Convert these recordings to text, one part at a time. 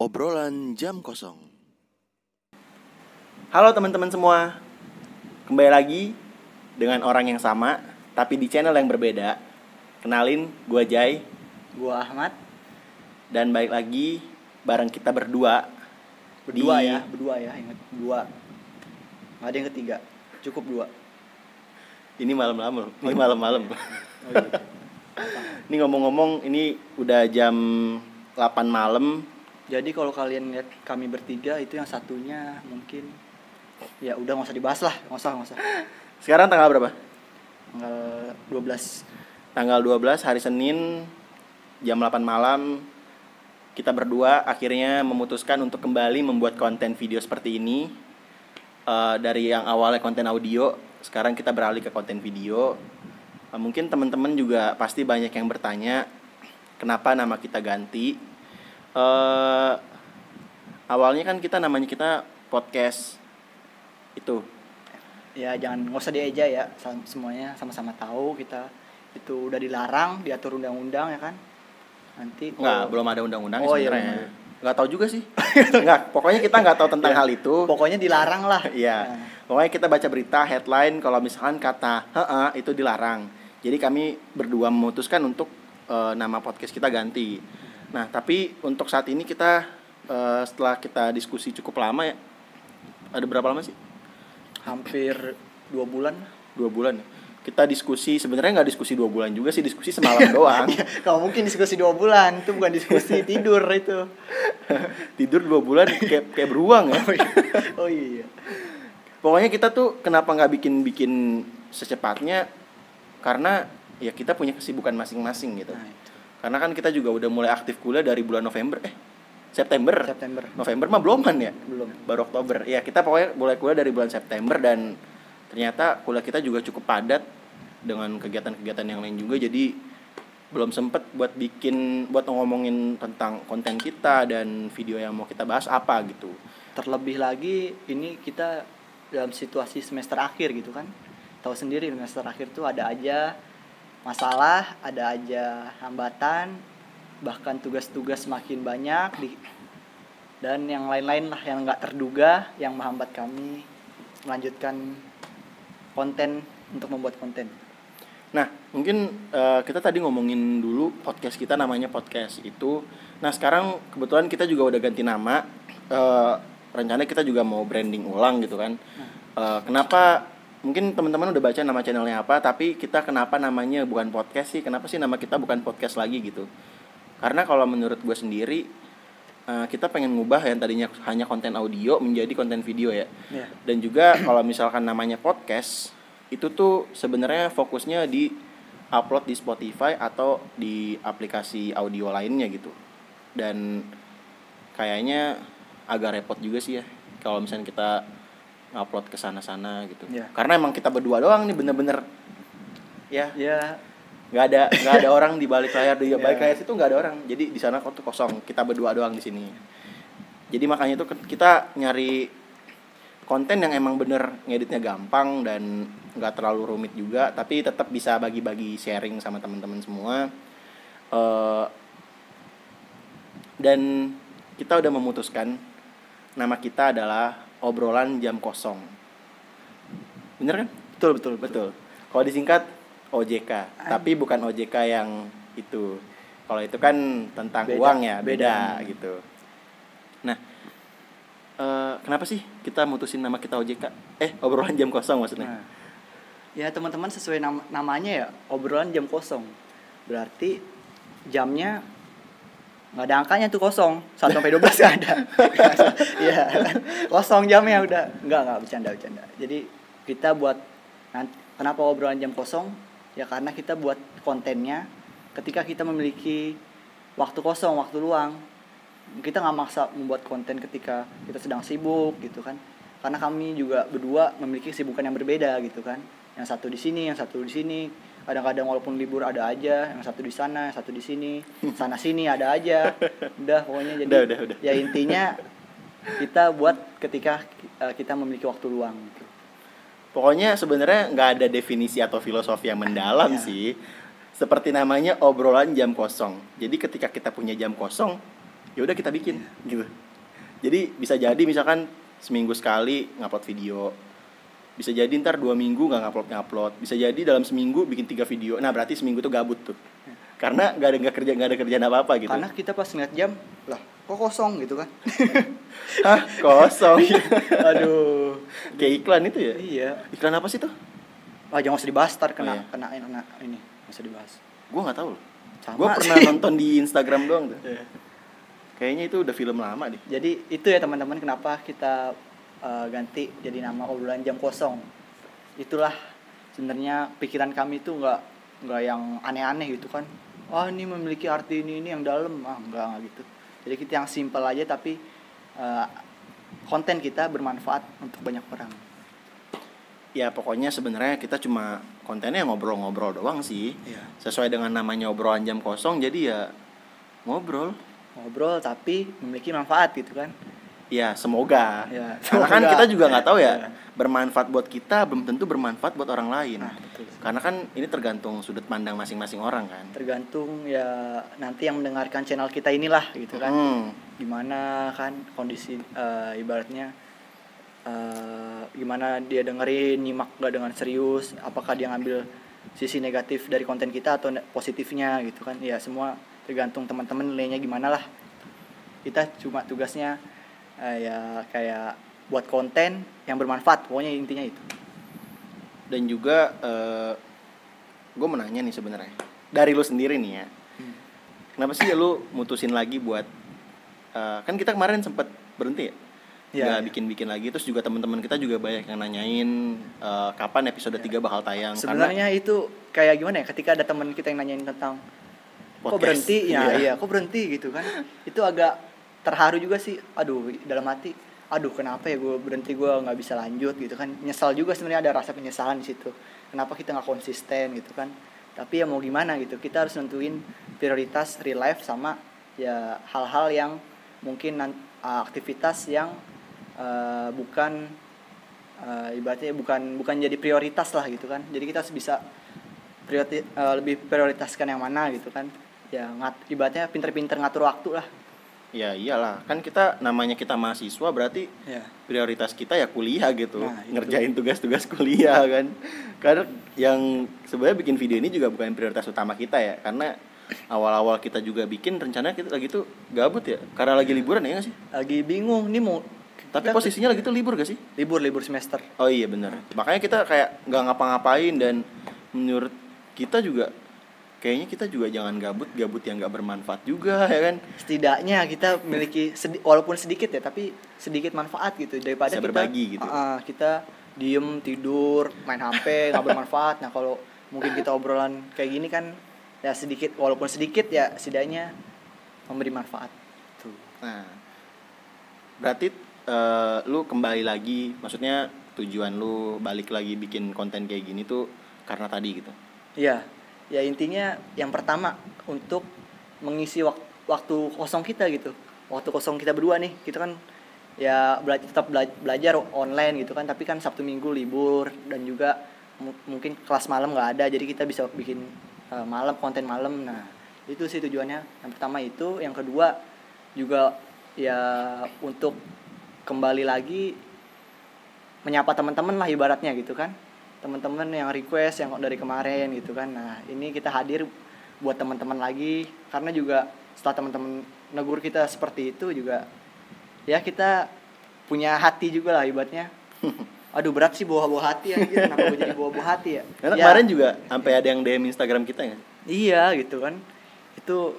Obrolan jam kosong. Halo teman-teman semua, kembali lagi dengan orang yang sama, tapi di channel yang berbeda. Kenalin, gue Jai. Gua Ahmad. Dan balik lagi bareng kita berdua. Berdua ya, ingat dua. Nggak ada yang ketiga, cukup dua. Ini malam-malam. Oh iya. Ini ngomong-ngomong, ini udah jam 8 malam. Jadi kalau kalian lihat kami bertiga, itu yang satunya mungkin ya udah nggak usah dibahas lah, nggak usah. Sekarang tanggal berapa? Tanggal 12. Tanggal 12 hari Senin jam 8 malam. Kita berdua akhirnya memutuskan untuk kembali membuat konten video seperti ini. Dari yang awalnya konten audio, sekarang kita beralih ke konten video. Mungkin teman-teman juga pasti banyak yang bertanya kenapa nama kita ganti. Awalnya kan namanya kita podcast itu. Ya nggak usah dieja ya, semuanya sama-sama tahu kita itu udah dilarang, diatur undang-undang ya kan. Nanti Belum ada undang-undang Iya, sebenarnya. Nggak tahu juga sih. Pokoknya kita nggak tahu tentang hal itu. Pokoknya dilarang lah. Iya. Nah. Pokoknya kita baca berita headline kalau misalkan kata itu dilarang. Jadi kami berdua memutuskan untuk nama podcast kita ganti. Nah, tapi untuk saat ini kita setelah kita diskusi cukup lama ya. Ada berapa lama sih? Hampir 2 bulan. 2 bulan. Kita diskusi, sebenarnya nggak diskusi 2 bulan juga sih, diskusi semalam doang. Kalau mungkin diskusi 2 bulan, itu bukan diskusi tidur itu. Tidur 2 bulan kayak beruang ya. Oh iya. Pokoknya kita tuh kenapa nggak bikin secepatnya, karena ya kita punya kesibukan masing-masing gitu. Nah, itu. Karena kan kita juga udah mulai aktif kuliah dari bulan September. November mah beloman ya? Belum. Baru Oktober. Ya, kita pokoknya mulai kuliah dari bulan September dan ternyata kuliah kita juga cukup padat dengan kegiatan-kegiatan yang lain juga, jadi belum sempet buat ngomongin tentang konten kita dan video yang mau kita bahas apa gitu. Terlebih lagi ini kita dalam situasi semester akhir gitu kan. Tahu sendiri semester akhir tuh ada aja masalah, ada aja hambatan, bahkan tugas-tugas makin banyak dan yang lain-lain lah yang nggak terduga yang menghambat kami melanjutkan konten untuk membuat konten. Nah, mungkin kita tadi ngomongin dulu podcast kita namanya podcast itu. Nah, sekarang kebetulan kita juga udah ganti nama. Rencananya kita juga mau branding ulang gitu kan. Kenapa? Mungkin teman-teman udah baca nama channelnya apa, tapi kita kenapa namanya bukan podcast sih? Kenapa sih nama kita bukan podcast lagi gitu? Karena kalau menurut gue sendiri, kita pengen ngubah yang tadinya hanya konten audio menjadi konten video ya. Yeah. Dan juga kalau misalkan namanya podcast, itu tuh sebenarnya fokusnya di upload di Spotify atau di aplikasi audio lainnya gitu. Dan kayaknya agak repot juga sih ya kalau misalnya kita upload ke sana-sana gitu. Yeah. Karena emang kita berdua doang nih, bener-bener ya. Ya, Nggak ada orang di balik layar, di balik layar situ nggak ada orang. Jadi di sana tuh kosong, kita berdua doang di sini. Jadi makanya itu kita nyari konten yang emang bener ngeditnya gampang dan nggak terlalu rumit juga, tapi tetap bisa bagi-bagi sharing sama teman-teman semua. Dan kita udah memutuskan nama kita adalah Obrolan Jam Kosong. Bener kan? Betul. Kalau disingkat OJK, tapi bukan OJK yang itu. Kalau itu kan tentang uang ya, beda gitu. Nah, kenapa sih kita mutusin nama kita OJK? Obrolan Jam Kosong maksudnya. nah, ya teman-teman sesuai namanya ya, obrolan jam kosong. Berarti jamnya nggak ada angkanya tuh, kosong 1 sampai 12 nggak ada. Iya, kosong jamnya udah. Nggak bercanda. Jadi kita buat kenapa obrolan jam kosong? Ya karena kita buat kontennya ketika kita memiliki waktu kosong, waktu luang. Kita nggak maksa membuat konten ketika kita sedang sibuk gitu kan. Karena kami juga berdua memiliki kesibukan yang berbeda gitu kan. Yang satu di sini, yang satu di sini. Kadang-kadang walaupun libur ada aja, yang satu di sana, yang satu di sini, sana sini ada aja. Udah pokoknya jadi Udah. Ya intinya kita buat ketika kita memiliki waktu luang gitu. Pokoknya sebenarnya nggak ada definisi atau filosofi yang mendalam sih. Seperti namanya obrolan jam kosong. Jadi ketika kita punya jam kosong, ya udah kita bikin gitu. Jadi bisa jadi misalkan seminggu sekali ngupload video, bisa jadi ntar 2 minggu nggak ngupload, bisa jadi dalam seminggu bikin 3 video. Nah berarti seminggu tuh gabut tuh, karena nggak ada kerjaan apa gitu. Karena kita pas ngeliat jam, lah kok kosong gitu kan. Hah, kosong. Aduh. Kayak iklan itu ya? Iya. Iklan apa sih tuh? Jangan usah dibahas, tar kena Oh, iya. kena ini. Nggak usah dibahas. Gue nggak tahu loh. Sama Gue pernah sih. nonton di Instagram doang tuh. Iya. Kayaknya itu udah film lama deh. Jadi itu ya teman-teman, kenapa kita ganti jadi nama obrolan jam kosong. Itulah sebenarnya pikiran kami tuh nggak yang aneh-aneh gitu kan. Ini memiliki arti ini yang dalam. Enggak gitu. Jadi kita yang simpel aja, tapi konten kita bermanfaat untuk banyak orang. Ya pokoknya sebenarnya kita cuma kontennya ngobrol-ngobrol doang sih. Iya. Sesuai dengan namanya obrolan jam kosong, jadi ya ngobrol. Ngobrol tapi memiliki manfaat gitu kan. Ya semoga. Ya, Karena kan semoga. kita juga nggak tahu ya, Ya. bermanfaat buat kita belum tentu bermanfaat buat orang lain. Nah, betul. Karena kan ini tergantung sudut pandang masing-masing orang kan. Tergantung ya nanti yang mendengarkan channel kita inilah gitu kan. Gimana kan kondisi ibaratnya gimana dia dengerin, nyimak gak dengan serius, apakah dia ngambil sisi negatif dari konten kita atau positifnya gitu kan. Ya semua tergantung teman-teman nilainya gimana lah. Kita cuma tugasnya ya kayak buat konten yang bermanfaat, pokoknya intinya itu. Dan juga gue mau nanya nih sebenarnya dari lu sendiri nih ya, kenapa sih lu mutusin lagi buat kan kita kemarin sempat berhenti ya, nggak bikin lagi, terus juga teman-teman kita juga banyak yang nanyain kapan episode 3 bakal tayang. Sebenarnya itu kayak gimana ya, ketika ada teman kita yang nanyain tentang kok Podcast. berhenti ya, Iya. iya kok berhenti gitu kan, itu agak terharu juga sih. Dalam hati kenapa ya gue berhenti, gue nggak bisa lanjut gitu kan. Nyesal juga sebenarnya, ada rasa penyesalan di situ, kenapa kita nggak konsisten gitu kan. Tapi ya mau gimana gitu, kita harus nentuin prioritas real life sama ya hal-hal yang mungkin aktivitas yang bukan ibaratnya bukan jadi prioritas lah gitu kan. Jadi kita harus bisa lebih prioritaskan yang mana gitu kan. Ya ibaratnya pinter-pinter ngatur waktu lah. Ya iyalah, kan kita namanya kita mahasiswa, berarti Ya. prioritas kita ya kuliah gitu. Nah, itu. Ngerjain tugas-tugas kuliah kan. Karena yang sebenarnya bikin video ini juga bukan prioritas utama kita ya, karena awal-awal kita juga bikin rencana kita lagi tuh gabut ya, karena lagi liburan ya nggak sih? Lagi bingung nih mau. Tapi posisinya lagi tuh libur gak sih? libur semester. Oh iya benar. Makanya kita kayak nggak ngapa-ngapain, dan menurut kita juga kayaknya kita juga jangan gabut yang nggak bermanfaat juga ya kan. Setidaknya kita memiliki walaupun sedikit ya, tapi sedikit manfaat gitu, daripada Bisa kita berbagi gitu. Kita diem tidur main HP nggak bermanfaat. Nah kalau mungkin kita obrolan kayak gini kan ya sedikit, walaupun sedikit ya setidaknya memberi manfaat tuh. Nah, berarti lu kembali lagi, maksudnya tujuan lu balik lagi bikin konten kayak gini tuh karena tadi gitu. Iya, ya intinya yang pertama untuk mengisi waktu kosong kita gitu. Waktu kosong kita berdua nih, kita kan ya tetap belajar online gitu kan, tapi kan Sabtu Minggu libur, dan juga mungkin kelas malam nggak ada, jadi kita bisa bikin konten malam. Nah itu sih tujuannya. Yang pertama itu, yang kedua juga ya untuk kembali lagi menyapa teman-teman lah ibaratnya gitu kan. Teman-teman yang request yang dari kemarin gitu kan. Nah ini kita hadir buat teman-teman lagi, karena juga setelah teman-teman negur kita seperti itu juga ya kita punya hati juga lah ibaratnya. Aduh berat sih bawa hati ya, kenapa gue jadi bawa hati ya. Karena Ya, kemarin juga sampai ada yang DM Instagram kita nggak? iya gitu kan. Itu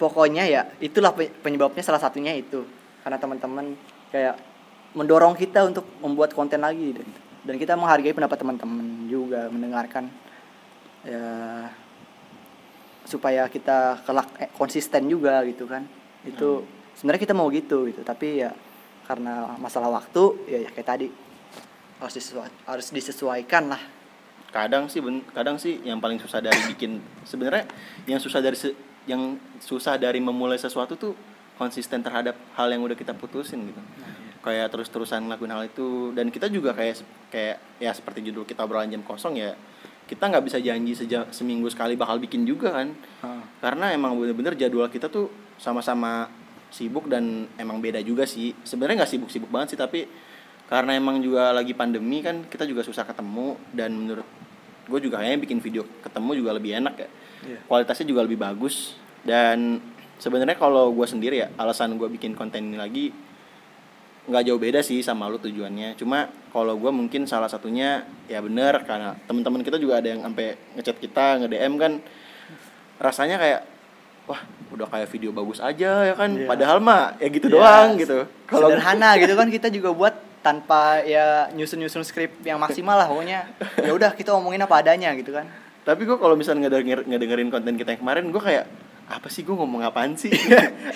pokoknya ya itulah penyebabnya, salah satunya itu karena teman-teman kayak mendorong kita untuk membuat konten lagi, dan kita menghargai pendapat teman-teman juga, mendengarkan ya supaya kita konsisten juga gitu kan. Itu sebenarnya kita mau gitu, tapi ya karena masalah waktu ya kayak tadi harus disesuaikan lah. Kadang sih yang paling susah dari bikin, sebenarnya yang susah dari memulai sesuatu tuh konsisten terhadap hal yang udah kita putusin gitu. Kayak terus-terusan ngelakuin hal itu. Dan kita juga kayak ya seperti judul kita obrolan jam kosong ya, kita nggak bisa janji seminggu sekali bakal bikin juga kan. Karena emang bener-bener jadwal kita tuh sama-sama sibuk dan emang beda juga sih. Sebenarnya nggak sibuk-sibuk banget sih, tapi karena emang juga lagi pandemi kan kita juga susah ketemu, dan menurut gue juga kayaknya bikin video ketemu juga lebih enak ya. Kualitasnya juga lebih bagus. Dan sebenarnya kalau gue sendiri ya, alasan gue bikin konten ini lagi nggak jauh beda sih sama lu tujuannya. Cuma kalau gue mungkin salah satunya ya bener, karena teman-teman kita juga ada yang sampai ngechat kita, nge-DM kan, rasanya kayak wah udah kayak video bagus aja ya kan. Padahal mah ya gitu doang gitu. Kalau sederhana gitu kan, kita juga buat tanpa ya nyusun skrip yang maksimal lah pokoknya. Ya udah kita omongin apa adanya gitu kan. Tapi gue kalau misalnya ngedengerin konten kita yang kemarin, gue kayak apa sih, gue ngomong apaan sih?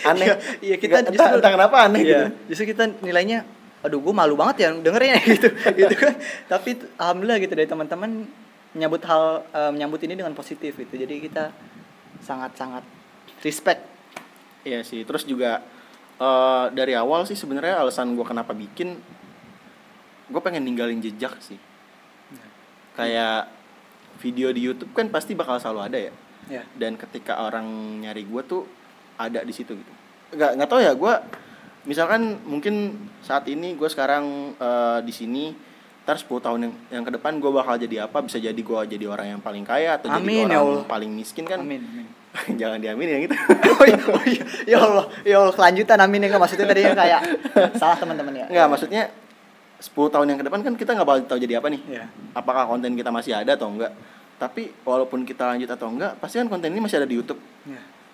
Aneh. Iya, kita justru entah kenapa aneh gitu. Justru kita nilainya aduh gue malu banget ya dengerin gitu gitu kan. Tapi alhamdulillah gitu dari teman-teman menyambut ini dengan positif gitu. Jadi kita sangat-sangat respect. Iya sih. Terus juga dari awal sih sebenarnya alasan gue kenapa bikin, gue pengen ninggalin jejak sih. Kayak video di YouTube kan pasti bakal selalu ada ya. Dan ketika orang nyari gue tuh ada di situ gitu. Nggak tahu ya, gue misalkan mungkin saat ini gue sekarang di sini, ntar 10 tahun yang ke depan gue bakal jadi apa? Bisa jadi gue jadi orang yang paling kaya atau jadi orang paling miskin kan? Amin. Jangan diamin ya gitu. Oh iya. Ya Allah, kelanjutan amin ya, maksudnya tadi yang kayak salah teman-teman ya. Enggak, maksudnya 10 tahun yang ke depan kan kita nggak bakal tahu jadi apa nih. Apakah konten kita masih ada atau enggak. Tapi walaupun kita lanjut atau enggak, pasti kan konten ini masih ada di YouTube.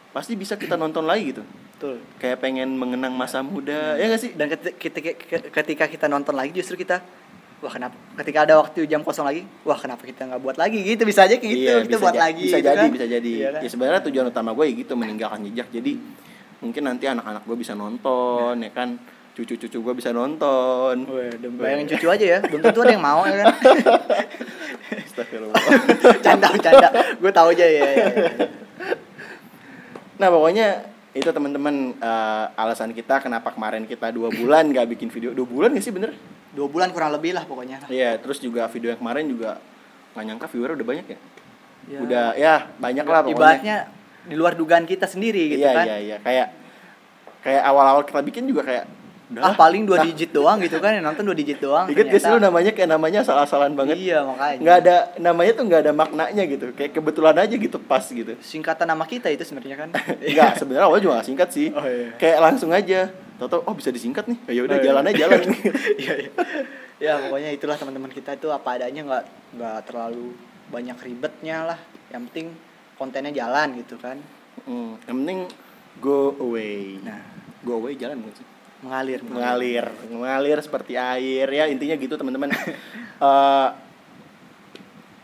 Pasti bisa kita nonton lagi gitu. Betul. Kayak pengen mengenang masa muda, ya nggak sih? Dan ketika kita nonton lagi, justru kita, wah kenapa? Ketika ada waktu jam kosong lagi, wah kenapa kita nggak buat lagi gitu? Bisa aja kayak gitu, iya, kita buat lagi. Bisa gitu jadi, kan? bisa jadi. Iya kan? Ya sebenarnya tujuan utama gue ya gitu, meninggalkan jejak. Jadi mungkin nanti anak-anak gue bisa nonton, ya kan? Cucu-cucu gue bisa nonton. Bayangin cucu aja ya, belum tentu ada yang mau ya kan. Astagfirullah. Canda. Gue tahu aja ya. Nah pokoknya itu teman-teman, alasan kita kenapa kemarin kita 2 bulan gak bikin video. 2 bulan gak sih bener? 2 bulan kurang lebih lah pokoknya. Iya, terus juga video yang kemarin juga gak nyangka viewer udah banyak ya. Udah ya banyak lah pokoknya. Ibaratnya di luar dugaan kita sendiri gitu kan. Iya. Kayak awal-awal kita bikin juga kayak paling 2 digit doang gitu kan, yang nonton 2 digit doang. Ingat gak sih lu namanya asal-asalan banget. Iya makanya. Nggak ada namanya tuh, nggak ada maknanya gitu. Kayak kebetulan aja gitu, pas gitu. Singkatan nama kita itu sebenarnya kan. Enggak, sebenarnya awalnya juga nggak singkat sih. Kayak langsung aja. Tahu bisa disingkat nih. Ya udah jalan. Iya. Ya pokoknya itulah teman-teman kita itu apa adanya, nggak terlalu banyak ribetnya lah. Yang penting kontennya jalan gitu kan. Yang penting go away. Nah, go away jalan nggak sih? Mengalir seperti air ya, intinya gitu teman-teman.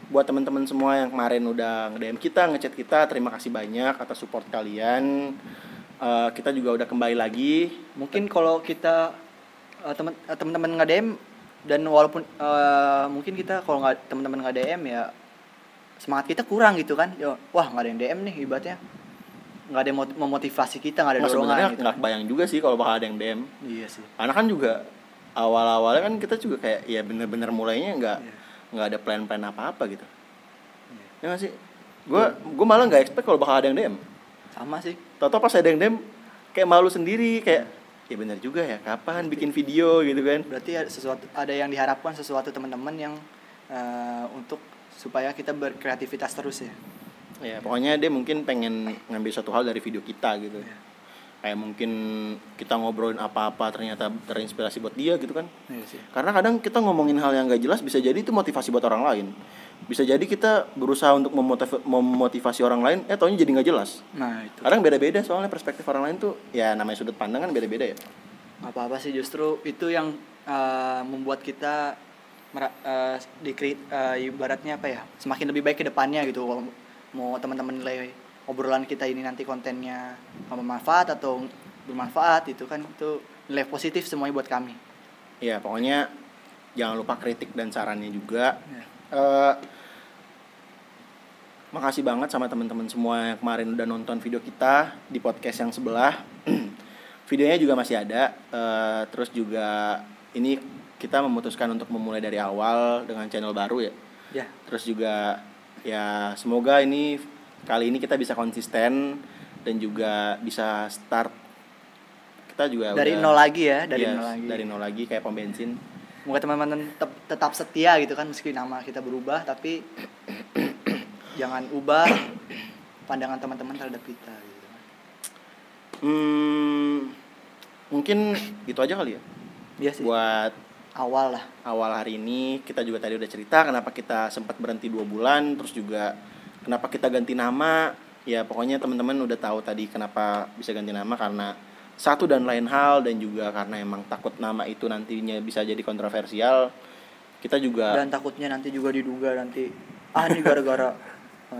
Buat teman-teman semua yang kemarin udah nge-DM kita, ngechat kita, terima kasih banyak atas support kalian. Kita juga udah kembali lagi. Mungkin kalau kita teman-teman nge-DM, dan walaupun mungkin kita kalau nggak teman-teman nge-DM ya semangat kita kurang gitu kan. Wah nggak ada yang DM nih ibaratnya, nggak ada yang memotivasi kita, nggak ada dorongan. Sebenarnya gitu. Nggak bayang juga sih kalau bakal ada yang DM. Iya sih. Karena kan juga awal-awalnya kan kita juga kayak ya bener-bener mulainya nggak ada plan-plan apa-apa gitu. Ya nggak sih? Gue malah nggak expect kalau bakal ada yang DM. Sama sih. Tahu pas ada yang DM kayak malu sendiri, kayak ya bener juga ya, kapan bikin video gitu kan. Berarti ada yang diharapkan sesuatu teman-teman yang untuk supaya kita berkreativitas terus ya. Ya pokoknya dia mungkin pengen ngambil satu hal dari video kita gitu. Kayak mungkin kita ngobrolin apa-apa ternyata terinspirasi buat dia gitu kan. Iya sih. Karena kadang kita ngomongin hal yang gak jelas bisa jadi itu motivasi buat orang lain. Bisa jadi kita berusaha untuk memotivasi orang lain, taunya jadi gak jelas. Nah itu. Kadang beda-beda soalnya perspektif orang lain tuh, ya namanya sudut pandang kan beda-beda ya. Apa-apa sih, justru itu yang membuat kita ibaratnya apa ya, semakin lebih baik ke depannya gitu. Kalau mau teman-teman nilai obrolan kita ini nanti kontennya bermanfaat atau bermanfaat, itu kan itu nilai positif semuanya buat kami. Iya pokoknya jangan lupa kritik dan sarannya juga. Makasih banget sama teman-teman semua yang kemarin udah nonton video kita di podcast yang sebelah. Videonya juga masih ada. Terus juga ini kita memutuskan untuk memulai dari awal dengan channel baru ya. Ya. Terus juga ya semoga ini kali ini kita bisa konsisten dan juga bisa start. Kita juga Dari udah, nol lagi ya, dari yes, nol lagi. dari nol lagi kayak pom bensin. Semoga teman-teman tetap setia gitu kan, meski nama kita berubah, tapi jangan ubah pandangan teman-teman terhadap kita gitu. Mungkin gitu aja kali ya. Iya sih. Buat Awal lah. awal hari ini kita juga tadi udah cerita kenapa kita sempat berhenti 2 bulan, terus juga kenapa kita ganti nama. Ya pokoknya teman-teman udah tahu tadi kenapa bisa ganti nama, karena satu dan lain hal, dan juga karena emang takut nama itu nantinya bisa jadi kontroversial. Kita juga Dan takutnya nanti juga diduga nanti ini gara-gara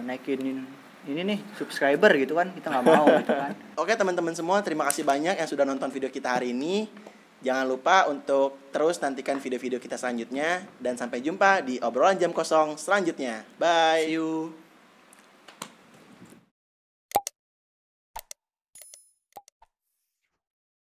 naikin ini nih subscriber gitu kan, kita nggak mau gitu kan. Oke teman-teman semua, terima kasih banyak yang sudah nonton video kita hari ini. Jangan lupa untuk terus nantikan video-video kita selanjutnya. Dan sampai jumpa di obrolan jam kosong selanjutnya. Bye. See you.